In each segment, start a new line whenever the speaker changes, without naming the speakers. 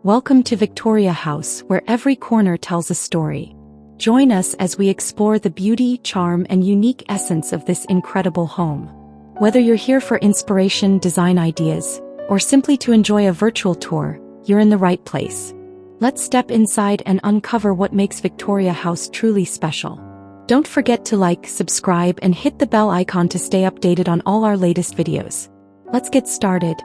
Welcome to Victoria House, where every corner tells a story. Join us as we explore the beauty, charm, and unique essence of this incredible home. Whether you're here for inspiration, design ideas, or simply to enjoy a virtual tour, you're in the right place. Let's step inside and uncover what makes Victoria House truly special. Don't forget to like, subscribe, and hit the bell icon to stay updated on all our latest videos. Let's get started.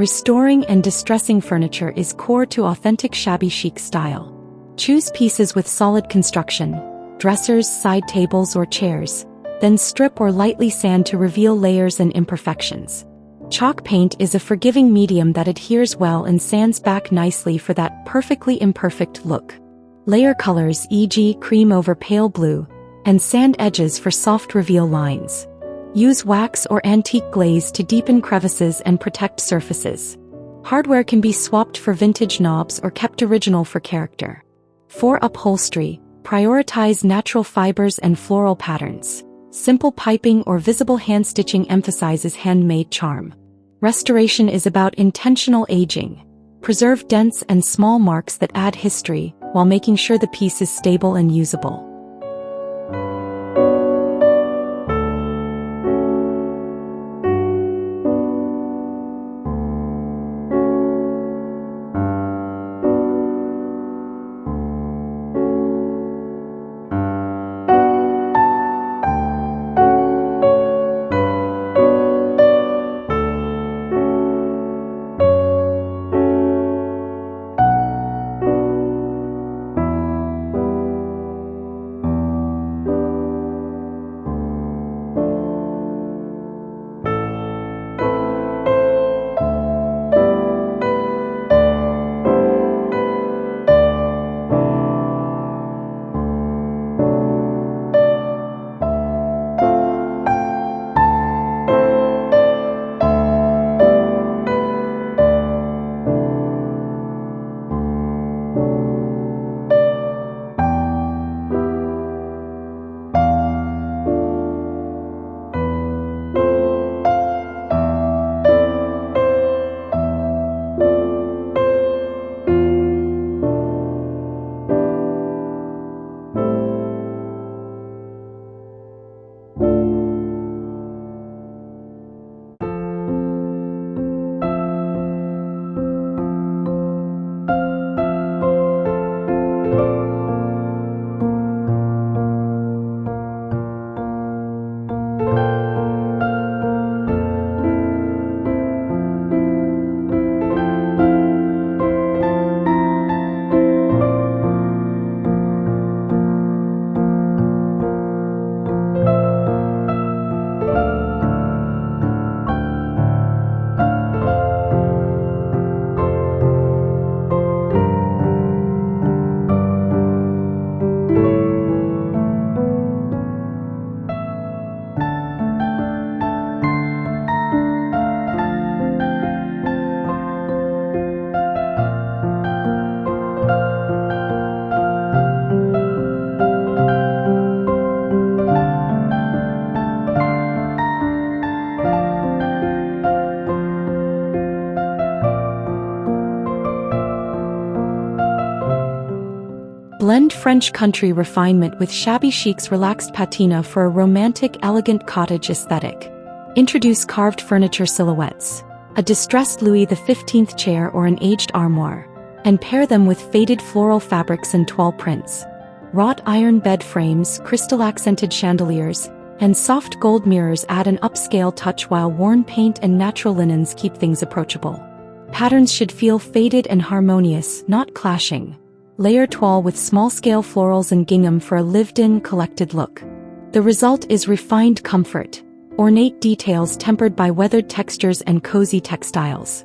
Restoring and distressing furniture is core to authentic shabby chic style. Choose pieces with solid construction, dressers, side tables, or chairs, then strip or lightly sand to reveal layers and imperfections. Chalk paint is a forgiving medium that adheres well and sands back nicely for that perfectly imperfect look. Layer colors, e.g., cream over pale blue, and sand edges for soft reveal lines. Use wax or antique glaze to deepen crevices and protect surfaces. Hardware can be swapped for vintage knobs or kept original for character. For upholstery, prioritize natural fibers and floral patterns. Simple piping or visible hand stitching emphasizes handmade charm. Restoration is about intentional aging. Preserve dents and small marks that add history, while making sure the piece is stable and usable. Blend French country refinement with shabby chic's relaxed patina for a romantic, elegant cottage aesthetic. Introduce carved furniture silhouettes, a distressed Louis XV chair or an aged armoire, and pair them with faded floral fabrics and toile prints. Wrought iron bed frames, crystal-accented chandeliers, and soft gold mirrors add an upscale touch, while worn paint and natural linens keep things approachable. Patterns should feel faded and harmonious, not clashing. Layer toile with small-scale florals and gingham for a lived-in, collected look. The result is refined comfort, ornate details tempered by weathered textures and cozy textiles.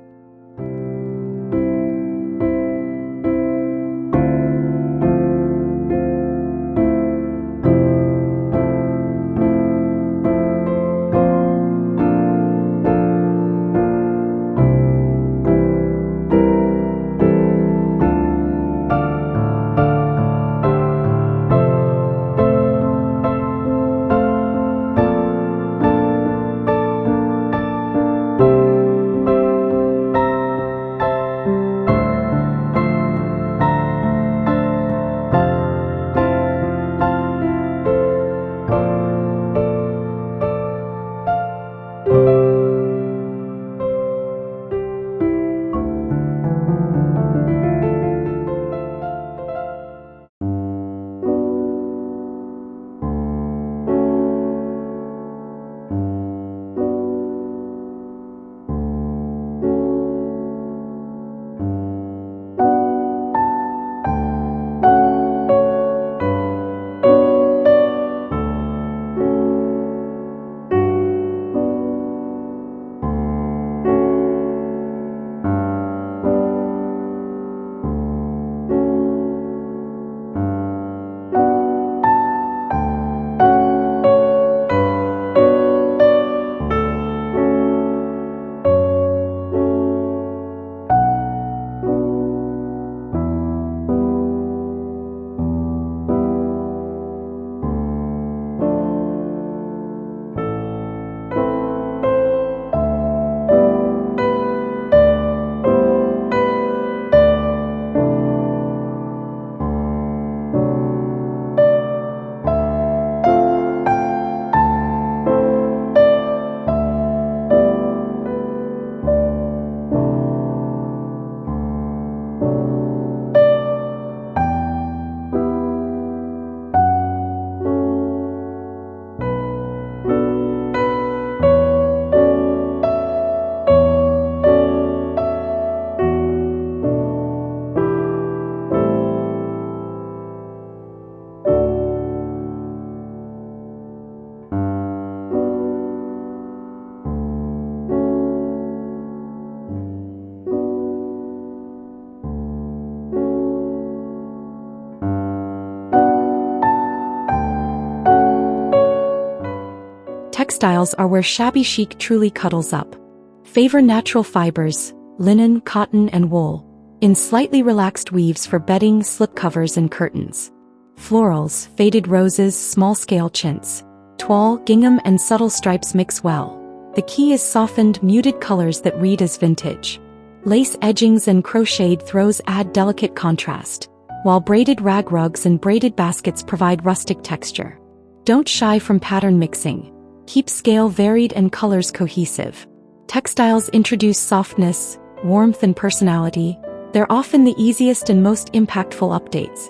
Textiles are where shabby chic truly cuddles up. Favor natural fibers, linen, cotton, and wool, in slightly relaxed weaves for bedding, slipcovers, and curtains. Florals, faded roses, small-scale chintz, toile, gingham, and subtle stripes mix well. The key is softened, muted colors that read as vintage. Lace edgings and crocheted throws add delicate contrast, while braided rag rugs and braided baskets provide rustic texture. Don't shy from pattern mixing. Keep scale varied and colors cohesive. Textiles introduce softness, warmth, and personality. They're often the easiest and most impactful updates.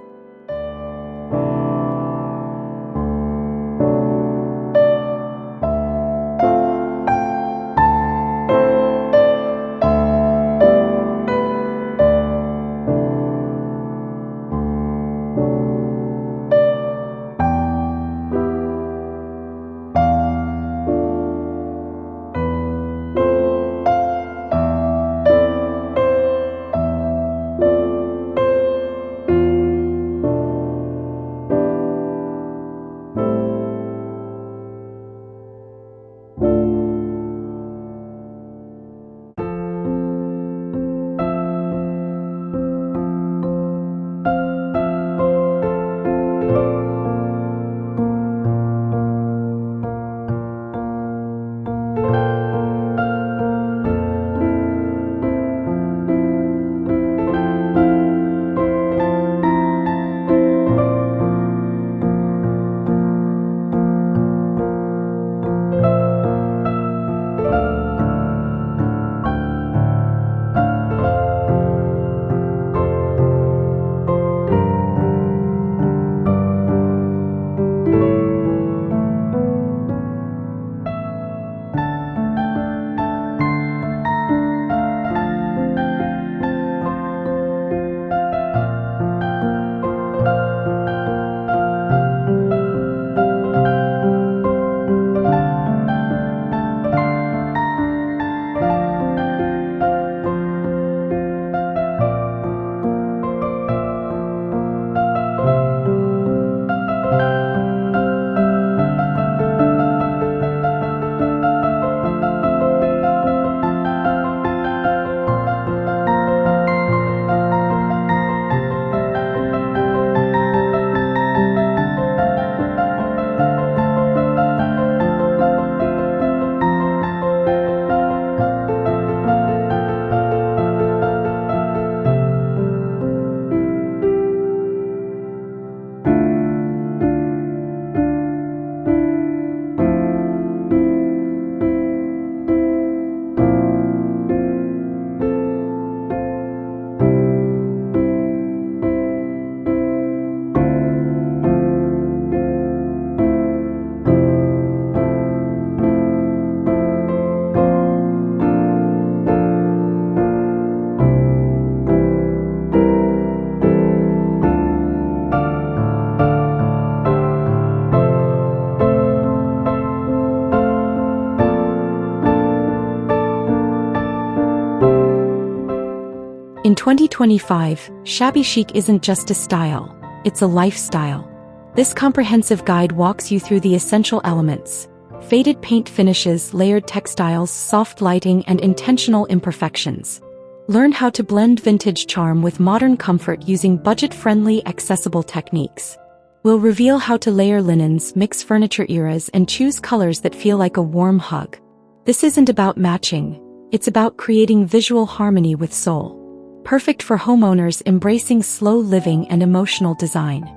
In 2025, shabby chic isn't just a style, it's a lifestyle. This comprehensive guide walks you through the essential elements: faded paint finishes, layered textiles, soft lighting, and intentional imperfections. Learn how to blend vintage charm with modern comfort using budget-friendly, accessible techniques. We'll reveal how to layer linens, mix furniture eras, and choose colors that feel like a warm hug. This isn't about matching, it's about creating visual harmony with soul. Perfect for homeowners embracing slow living and emotional design.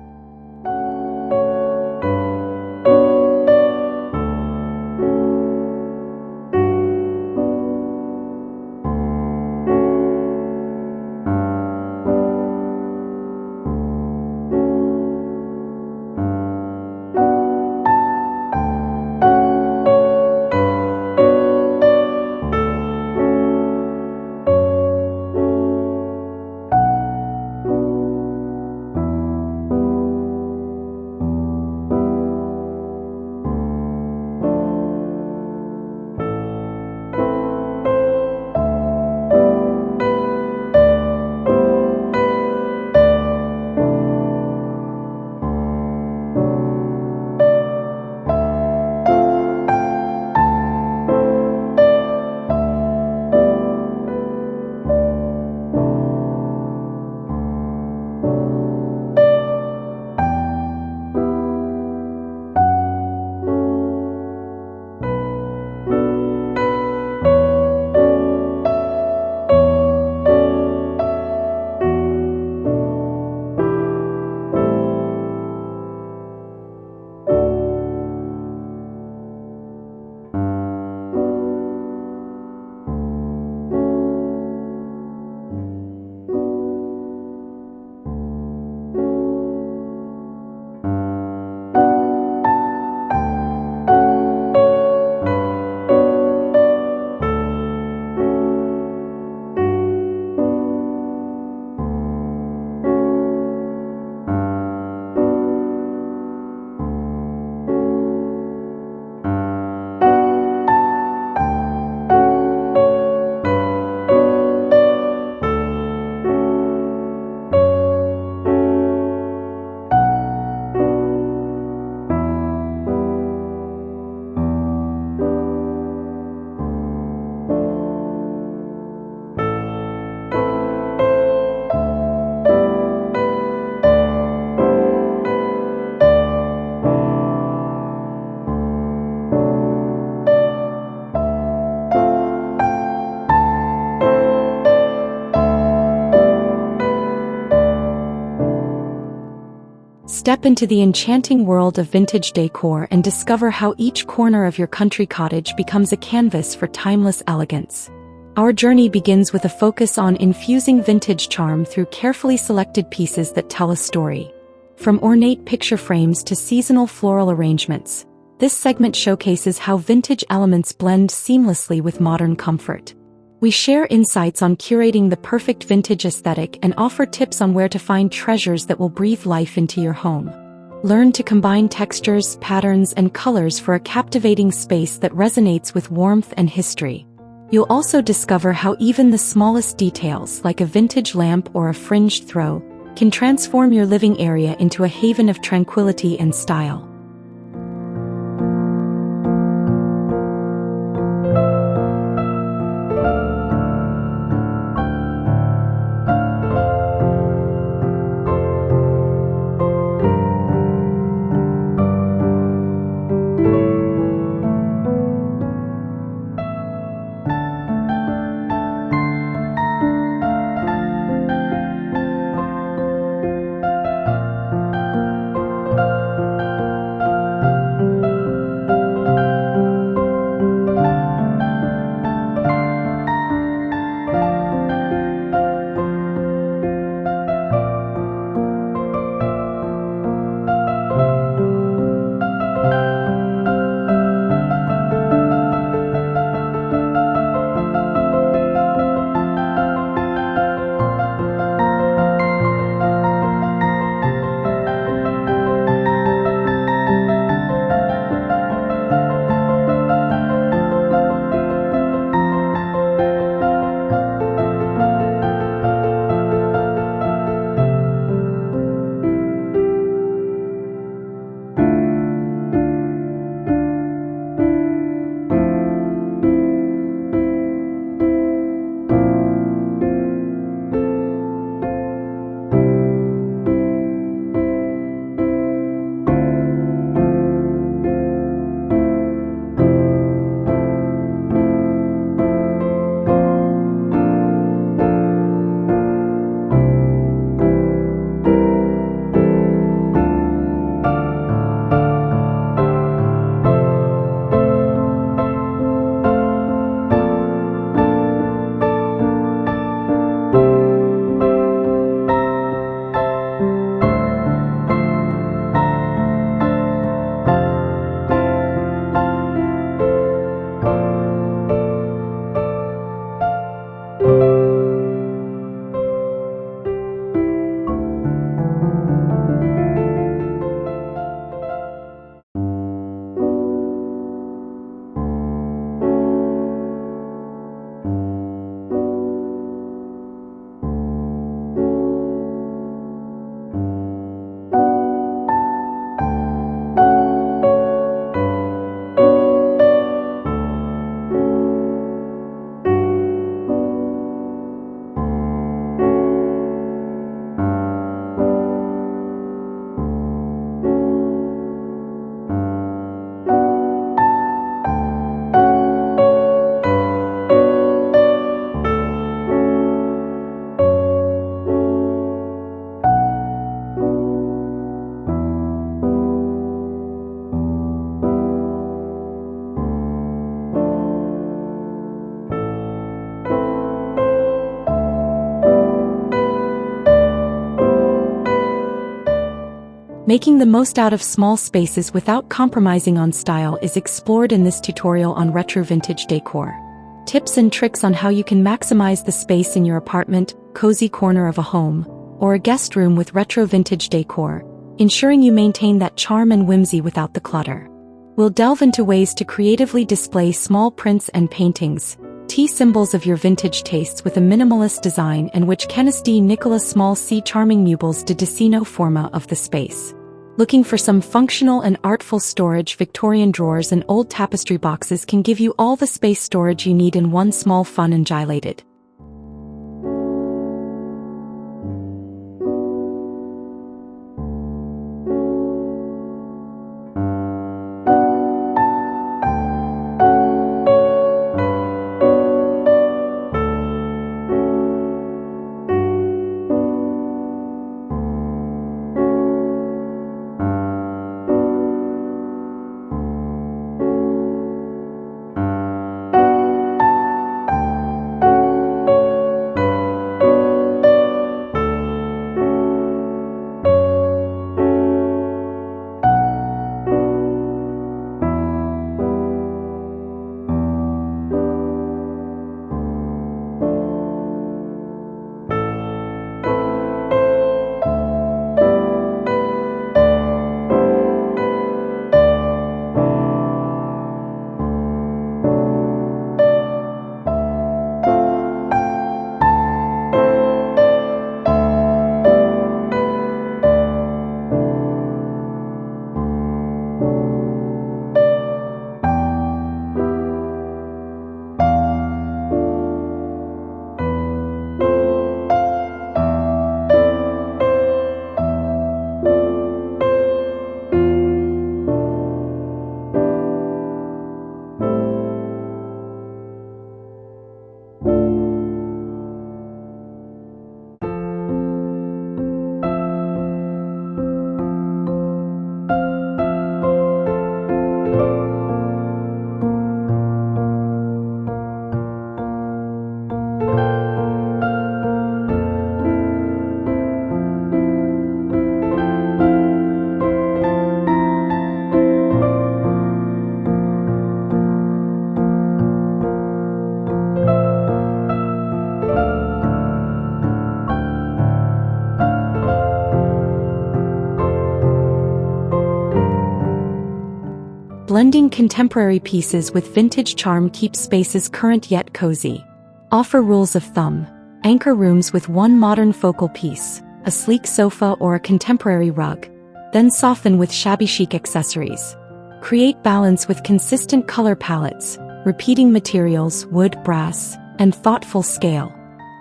Step into the enchanting world of vintage decor and discover how each corner of your country cottage becomes a canvas for timeless elegance. Our journey begins with a focus on infusing vintage charm through carefully selected pieces that tell a story. From ornate picture frames to seasonal floral arrangements, this segment showcases how vintage elements blend seamlessly with modern comfort. We share insights on curating the perfect vintage aesthetic and offer tips on where to find treasures that will breathe life into your home. Learn to combine textures, patterns, and colors for a captivating space that resonates with warmth and history. You'll also discover how even the smallest details, like a vintage lamp or a fringed throw, can transform your living area into a haven of tranquility and style. Making the most out of small spaces without compromising on style is explored in this tutorial on retro vintage decor. Tips and tricks on how you can maximize the space in your apartment, cozy corner of a home, or a guest room with retro vintage decor, ensuring you maintain that charm and whimsy without the clutter. We'll delve into ways to creatively display small prints and paintings, symbols of your vintage tastes with a minimalist design and which Kennedy Nicholas small charming meubles de decino forma of the space. Looking for some functional and artful storage? Victorian drawers and old tapestry boxes can give you all the space storage you need in one small fun and dilated. Blending contemporary pieces with vintage charm keeps spaces current yet cozy. Offer rules of thumb. Anchor rooms with one modern focal piece, a sleek sofa or a contemporary rug. Then soften with shabby chic accessories. Create balance with consistent color palettes, repeating materials, wood, brass, and thoughtful scale.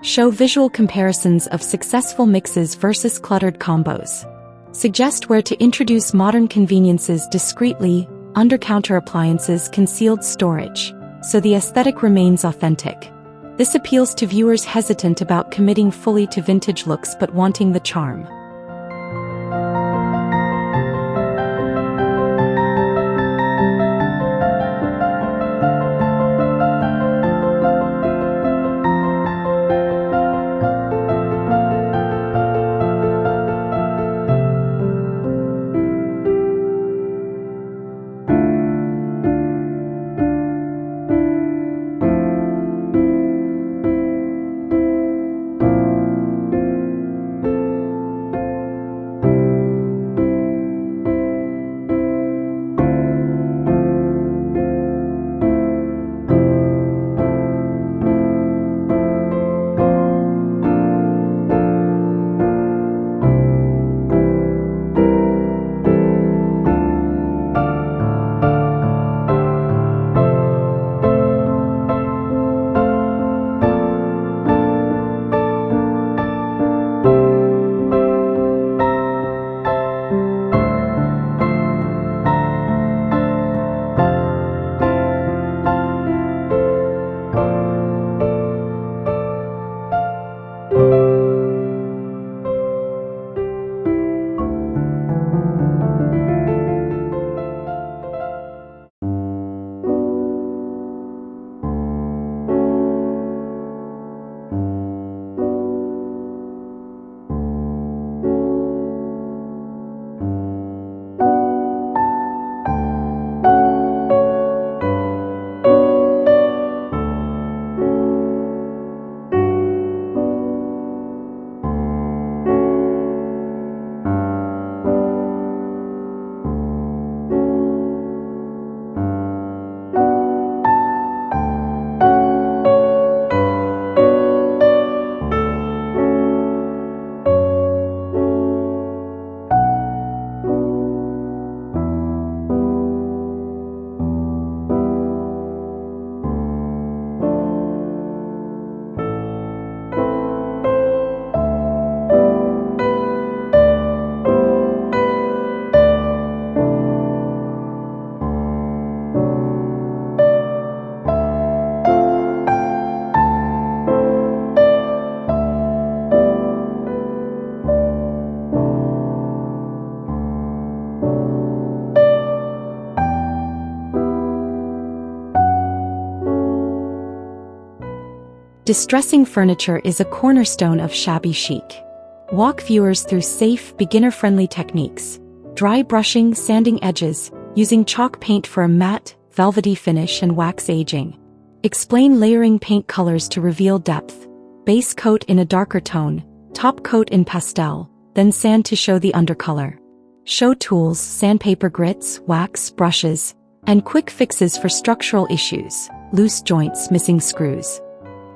Show visual comparisons of successful mixes versus cluttered combos. Suggest where to introduce modern conveniences discreetly, under-counter appliances, concealed storage, so the aesthetic remains authentic. This appeals to viewers hesitant about committing fully to vintage looks but wanting the charm. Distressing furniture is a cornerstone of shabby chic. Walk viewers through safe, beginner-friendly techniques. Dry brushing, sanding edges, using chalk paint for a matte, velvety finish and wax aging. Explain layering paint colors to reveal depth. Base coat in a darker tone, top coat in pastel, then sand to show the undercolor. Show tools, sandpaper grits, wax, brushes, and quick fixes for structural issues, loose joints, missing screws.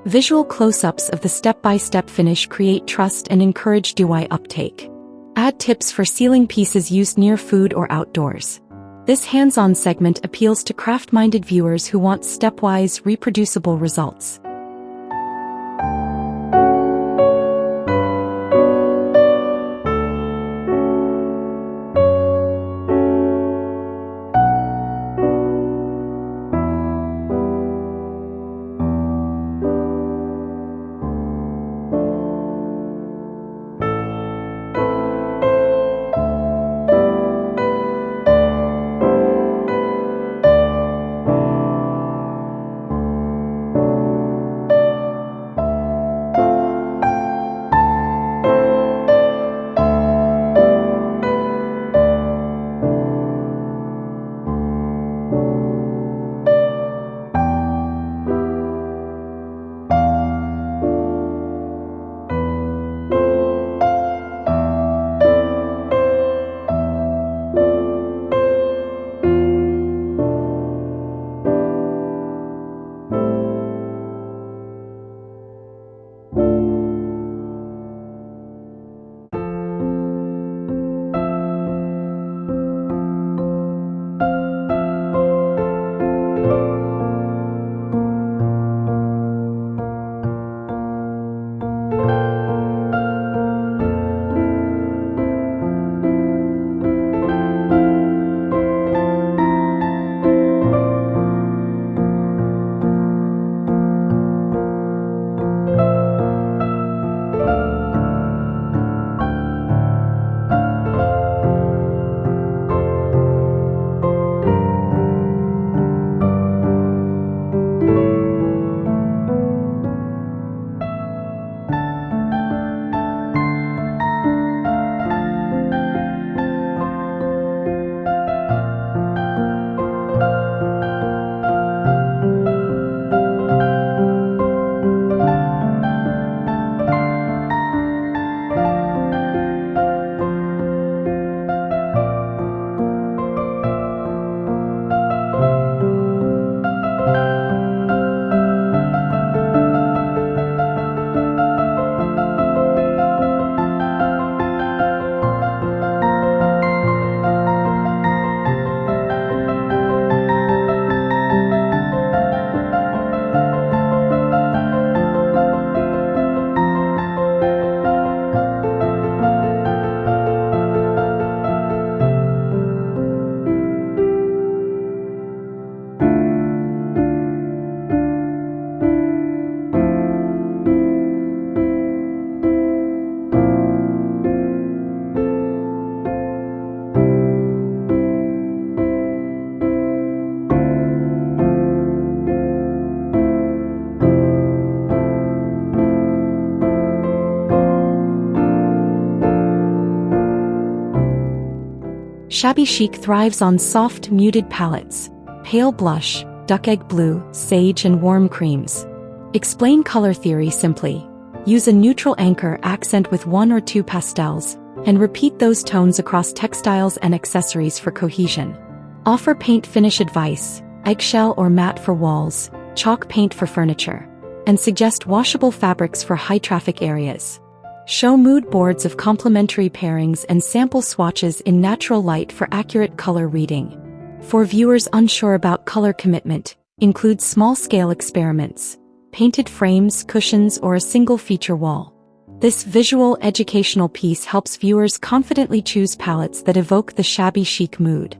Visual close-ups of the step-by-step finish create trust and encourage DIY uptake. Add tips for sealing pieces used near food or outdoors. This hands-on segment appeals to craft-minded viewers who want stepwise, reproducible results. Shabby chic thrives on soft, muted palettes: pale blush, duck egg blue, sage and warm creams. Explain color theory simply. Use a neutral anchor accent with 1 or 2 pastels, and repeat those tones across textiles and accessories for cohesion. Offer paint finish advice: eggshell or matte for walls, chalk paint for furniture, and suggest washable fabrics for high-traffic areas. Show mood boards of complementary pairings and sample swatches in natural light for accurate color reading. For viewers unsure about color commitment, include small-scale experiments, painted frames, cushions, or a single feature wall. This visual educational piece helps viewers confidently choose palettes that evoke the shabby chic mood.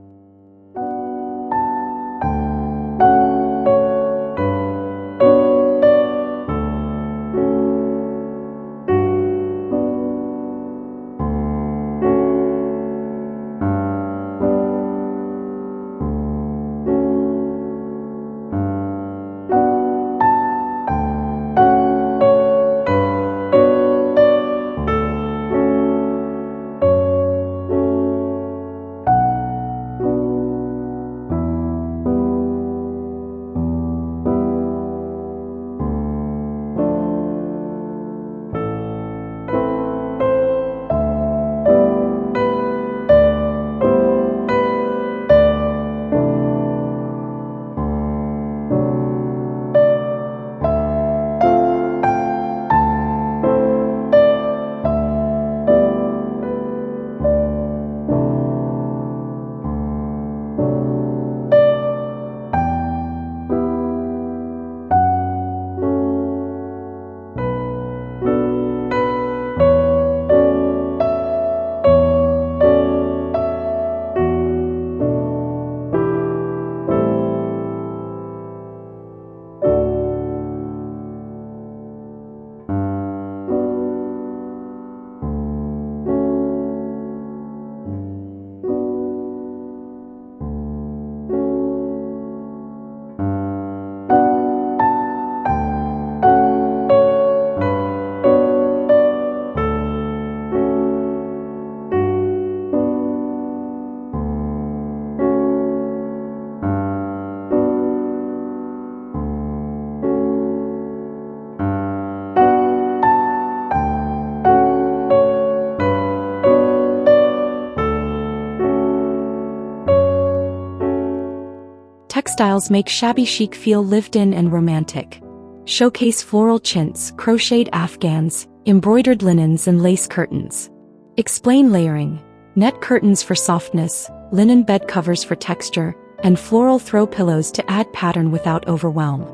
Textiles make shabby chic feel lived in and romantic. Showcase floral chintz, crocheted afghans, embroidered linens and lace curtains. Explain layering: net curtains for softness, linen bed covers for texture, and floral throw pillows to add pattern without overwhelm.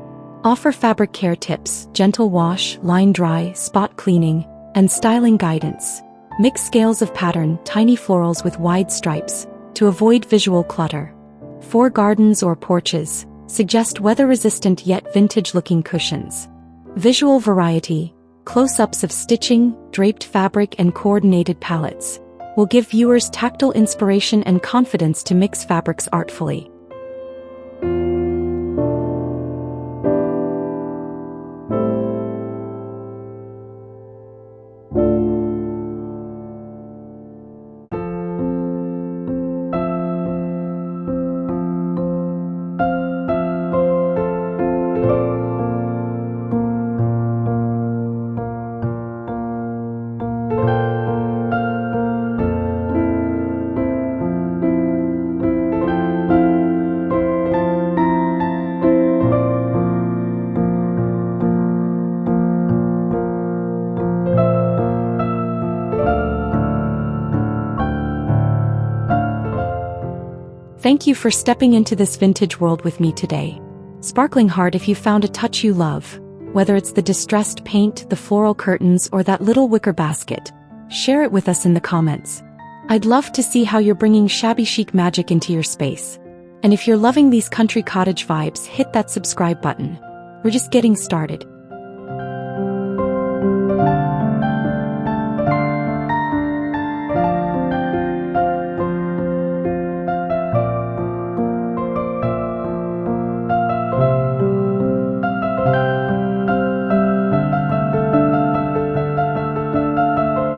Offer fabric care tips: gentle wash, line dry, spot cleaning, and styling guidance. Mix scales of pattern, tiny florals with wide stripes, to avoid visual clutter. For gardens or porches, suggest weather-resistant yet vintage-looking cushions. Visual variety: close-ups of stitching, draped fabric and coordinated palettes will give viewers tactile inspiration and confidence to mix fabrics artfully. Thank you for stepping into this vintage world with me today. Sparkling heart if you found a touch you love, whether it's the distressed paint, the floral curtains, or that little wicker basket. Share it with us in the comments. I'd love to see how you're bringing shabby chic magic into your space. And if you're loving these country cottage vibes, hit that subscribe button. We're just getting started.